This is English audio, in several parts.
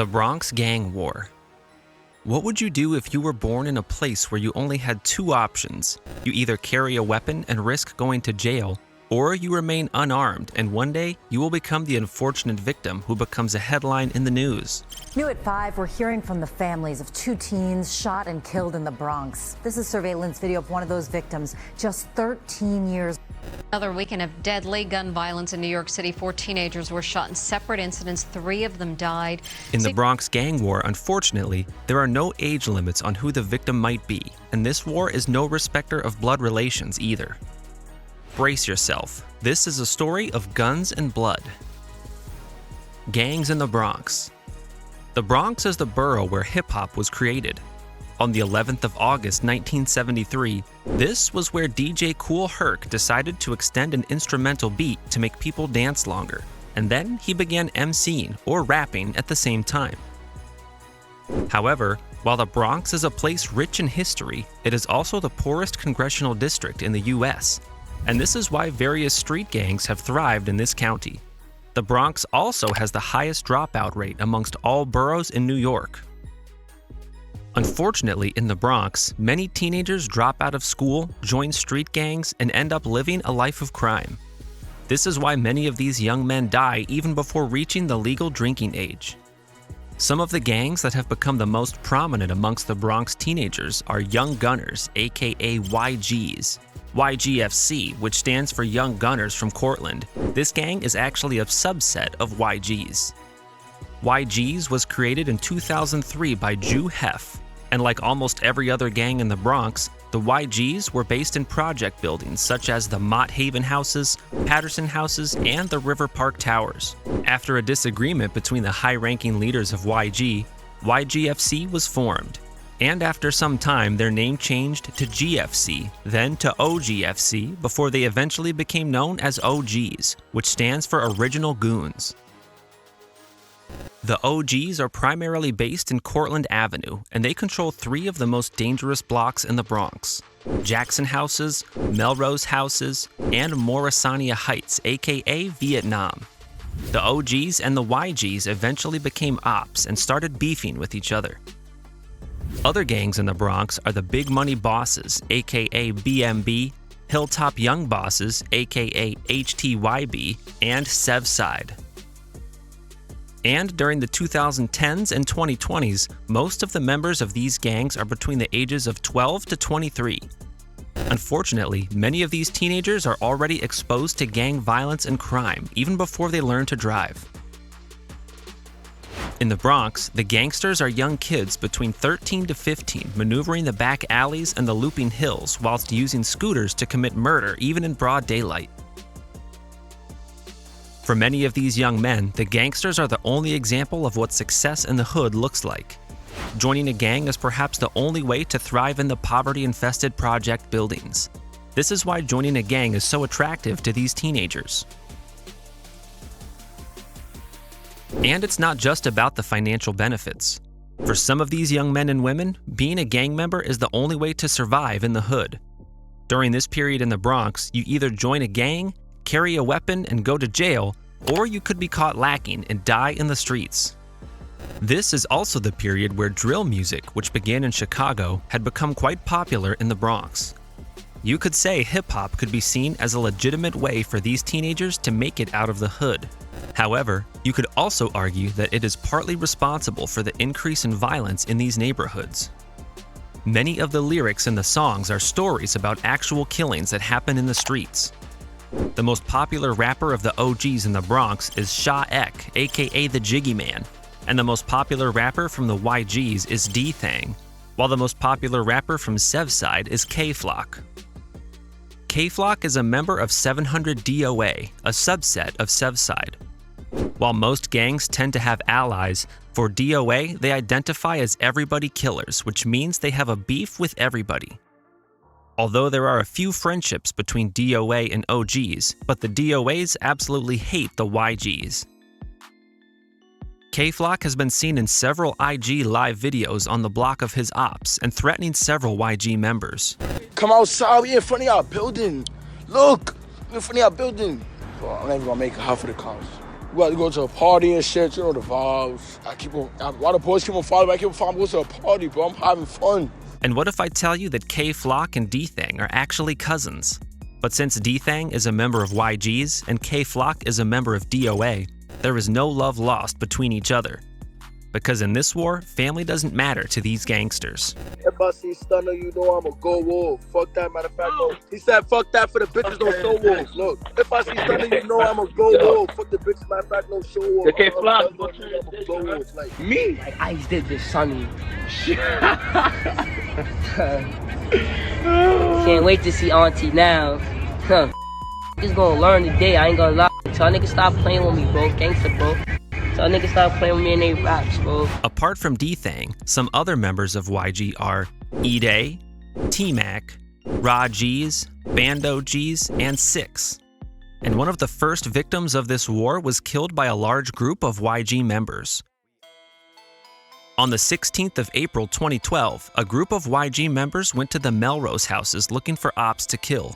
The Bronx Gang War. What would you do if you were born in a place where you only had two options? You either carry a weapon and risk going to jail, or you remain unarmed and one day you will become the unfortunate victim who becomes a headline in the news. New at 5, we're hearing from the families of two teens shot and killed in the Bronx. This is surveillance video of one of those victims, just 13 years. Another weekend of deadly gun violence in New York City. 4 teenagers were shot in separate incidents. 3 of them died. In the Bronx Gang War, unfortunately, there are no age limits on who the victim might be, and this war is no respecter of blood relations either. Brace yourself. This is a story of guns and blood. Gangs in the Bronx. The Bronx is the borough where hip-hop was created. On the 11th of August 1973, this was where DJ Kool Herc decided to extend an instrumental beat to make people dance longer, and then he began MCing or rapping at the same time. However, while the Bronx is a place rich in history, it is also the poorest congressional district in the US, and this is why various street gangs have thrived in this county. The Bronx also has the highest dropout rate amongst all boroughs in New York. Unfortunately, in the Bronx, many teenagers drop out of school, join street gangs, and end up living a life of crime. This is why many of these young men die even before reaching the legal drinking age. Some of the gangs that have become the most prominent amongst the Bronx teenagers are Young Gunners, aka YGs. YGFC, which stands for Young Gunners from Cortland. This gang is actually a subset of YGs. YGs was created in 2003 by Jew Hef, and like almost every other gang in the Bronx, the YGs were based in project buildings such as the Mott Haven Houses, Patterson Houses, and the River Park Towers. After a disagreement between the high-ranking leaders of YG, YGFC was formed, and after some time their name changed to GFC, then to OGFC, before they eventually became known as OGs, which stands for Original Goons. The OGs are primarily based in Cortland Avenue, and they control 3 of the most dangerous blocks in the Bronx: Jackson Houses, Melrose Houses, and Morrisania Heights, aka Vietnam. The OGs and the YGs eventually became ops and started beefing with each other. Other gangs in the Bronx are the Big Money Bosses, aka BMB, Hilltop Young Bosses, aka HTYB, and Sevside. And during the 2010s and 2020s, most of the members of these gangs are between the ages of 12 to 23. Unfortunately, many of these teenagers are already exposed to gang violence and crime even before they learn to drive. In the Bronx, the gangsters are young kids between 13 to 15 maneuvering the back alleys and the looping hills whilst using scooters to commit murder even in broad daylight. For many of these young men, the gangsters are the only example of what success in the hood looks like. Joining a gang is perhaps the only way to thrive in the poverty-infested project buildings. This is why joining a gang is so attractive to these teenagers. And it's not just about the financial benefits. For some of these young men and women, being a gang member is the only way to survive in the hood. During this period in the Bronx, you either join a gang, carry a weapon, and go to jail, or you could be caught lacking and die in the streets. This is also the period where drill music, which began in Chicago, had become quite popular in the Bronx. You could say hip-hop could be seen as a legitimate way for these teenagers to make it out of the hood. However, you could also argue that it is partly responsible for the increase in violence in these neighborhoods. Many of the lyrics in the songs are stories about actual killings that happen in the streets. The most popular rapper of the OGs in the Bronx is Sha Ek, aka the Jiggy Man, and the most popular rapper from the YGs is D-Thang, while the most popular rapper from Sevside is K-Flock. K-Flock is a member of 700 DOA, a subset of Sevside. While most gangs tend to have allies, for DOA they identify as everybody killers, which means they have a beef with everybody. Although there are a few friendships between DOA and OGs, but the DOAs absolutely hate the YGs. K-Flock has been seen in several IG live videos on the block of his ops and threatening several YG members. Come outside, we in front of our building. Look, we in front of our building. Well, I'm not even gonna make it hard for the cops. We got to go to a party and shit, you know the vibes. While the boys keep on following me, I keep on following me, go to a party, bro. I'm having fun. And what if I tell you that K Flock and D-Thang are actually cousins? But since D-Thang is a member of YG's and K Flock is a member of DOA, there is no love lost between each other. Because in this war, family doesn't matter to these gangsters. If I see Stunner, you know I'm a go wolf. Fuck that, matter of fact, no. He said fuck that for the bitches, no show wolf. Look, if I see Stunner, you know I'm a go wolf. Fuck the bitches, matter of fact, no show wolf. The K Flock, I'm a go wolf. Like me? Like Ice did this Sonny. Can't wait to see Auntie now. Huh. Just gonna learn today, I ain't gonna lie. Y'all niggas stop playing with me, bro. Gangsta, bro. Y'all niggas stop playing with me in they raps, bro. Apart from D-Thang, some other members of YG are E-Day, T-Mac, Raw G's, Bando G's, and Six. And one of the first victims of this war was killed by a large group of YG members. On the 16th of April 2012, a group of YG members went to the Melrose houses looking for ops to kill.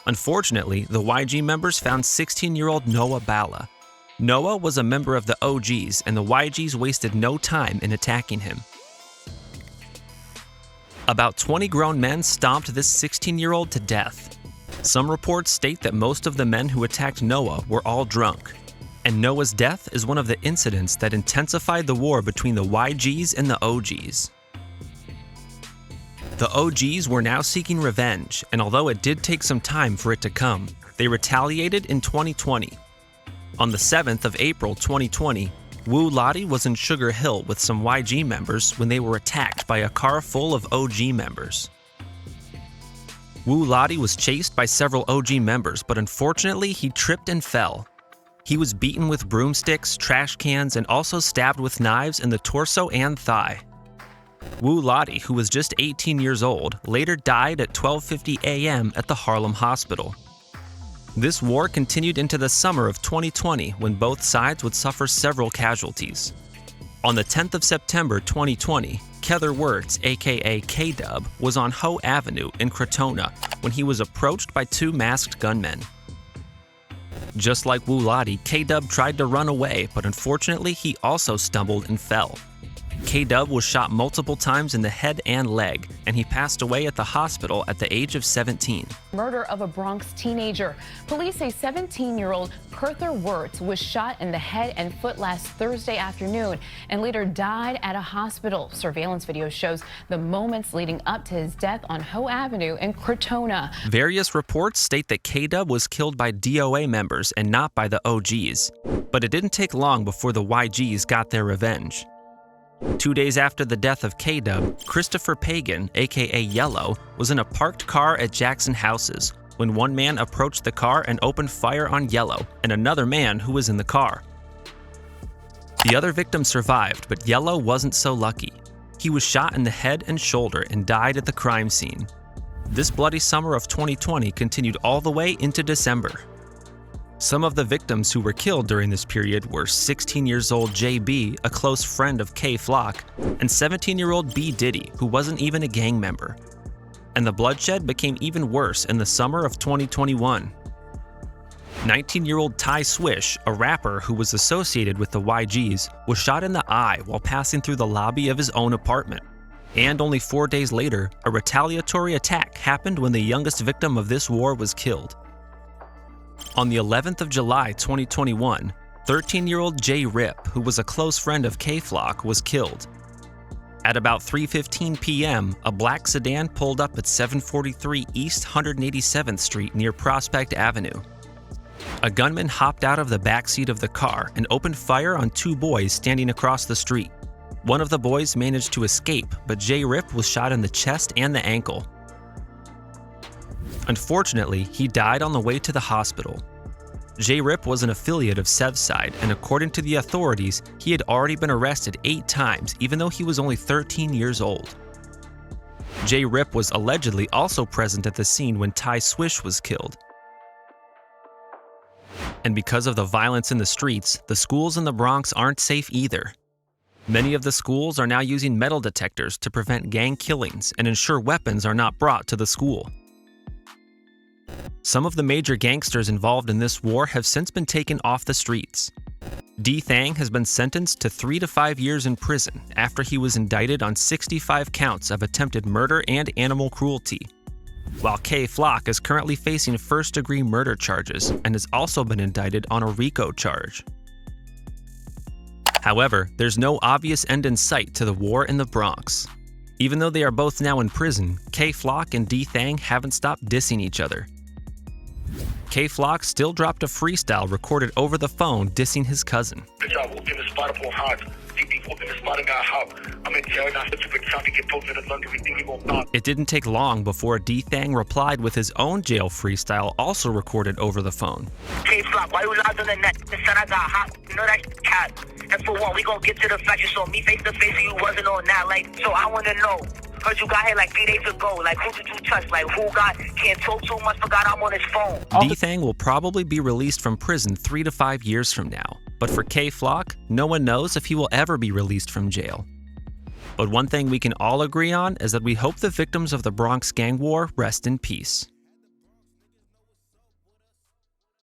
Unfortunately, the YG members found 16-year-old Noah Bala. Noah was a member of the OGs, and the YGs wasted no time in attacking him. About 20 grown men stomped this 16-year-old to death. Some reports state that most of the men who attacked Noah were all drunk. And Noah's death is one of the incidents that intensified the war between the YGs and the OGs. The OGs were now seeking revenge, and although it did take some time for it to come, they retaliated in 2020. On the 7th of April 2020, Wu Lottie was in Sugar Hill with some YG members when they were attacked by a car full of OG members. Wu Lottie was chased by several OG members, but unfortunately he tripped and fell. He was beaten with broomsticks, trash cans, and also stabbed with knives in the torso and thigh. Wu Lottie, who was just 18 years old, later died at 12:50 a.m. at the Harlem hospital. This war continued into the summer of 2020 when both sides would suffer several casualties. On the 10th of September 2020, Kether Wirtz, aka K-Dub, was on Hoe Avenue in Crotona when he was approached by two masked gunmen. Just like Wu Lottie, K-Dub tried to run away, but unfortunately he also stumbled and fell. K-Dub was shot multiple times in the head and leg, and he passed away at the hospital at the age of 17. Murder of a Bronx teenager. Police say 17-year-old Kether Wirtz was shot in the head and foot last Thursday afternoon and later died at a hospital. Surveillance video shows the moments leading up to his death on Hoe Avenue in Crotona. Various reports state that K-Dub was killed by DOA members and not by the OGs, but it didn't take long before the YGs got their revenge. 2 days after the death of K-Dub, Christopher Pagan, aka Yellow, was in a parked car at Jackson Houses when one man approached the car and opened fire on Yellow and another man who was in the car. The other victim survived, but Yellow wasn't so lucky. He was shot in the head and shoulder and died at the crime scene. This bloody summer of 2020 continued all the way into December. Some of the victims who were killed during this period were 16 years old JB, a close friend of K Flock, and 17-year-old B Diddy, who wasn't even a gang member. And the bloodshed became even worse in the summer of 2021. 19-year-old Ty Swish, a rapper who was associated with the YGs, was shot in the eye while passing through the lobby of his own apartment. And only 4 days later, a retaliatory attack happened when the youngest victim of this war was killed. On the 11th of July 2021, 13-year-old Jay Rip, who was a close friend of K-Flock, was killed. At about 3:15 p.m., a black sedan pulled up at 743 East 187th Street near Prospect Avenue. A gunman hopped out of the backseat of the car and opened fire on two boys standing across the street. One of the boys managed to escape, but Jay Rip was shot in the chest and the ankle. Unfortunately, he died on the way to the hospital. Jay Rip was an affiliate of Sevside, and according to the authorities, he had already been arrested 8 times, even though he was only 13 years old. Jay Rip was allegedly also present at the scene when Ty Swish was killed. And because of the violence in the streets, the schools in the Bronx aren't safe either. Many of the schools are now using metal detectors to prevent gang killings and ensure weapons are not brought to the school. Some of the major gangsters involved in this war have since been taken off the streets. D Thang has been sentenced to 3 to 5 years in prison after he was indicted on 65 counts of attempted murder and animal cruelty, while K Flock is currently facing first-degree murder charges and has also been indicted on a RICO charge. However, there's no obvious end in sight to the war in the Bronx. Even though they are both now in prison, K Flock and D Thang haven't stopped dissing each other. K Flock still dropped a freestyle recorded over the phone dissing his cousin. It didn't take long before D Thang replied with his own jail freestyle also recorded over the phone. K Flock, why you lied on the net? Said I got hot. You know that cat. And for what, we gon' get to the fact you saw me face to face and you wasn't on that. Like, so I wanna know. Heard you got here like 3 days ago. Like, who did you touch? Like, who got can't talk too much, forgot I'm on his phone. D Thang will probably be released from prison 3 to 5 years from now. But for K Flock, no one knows if he will ever be released from jail. But one thing we can all agree on is that we hope the victims of the Bronx gang war rest in peace.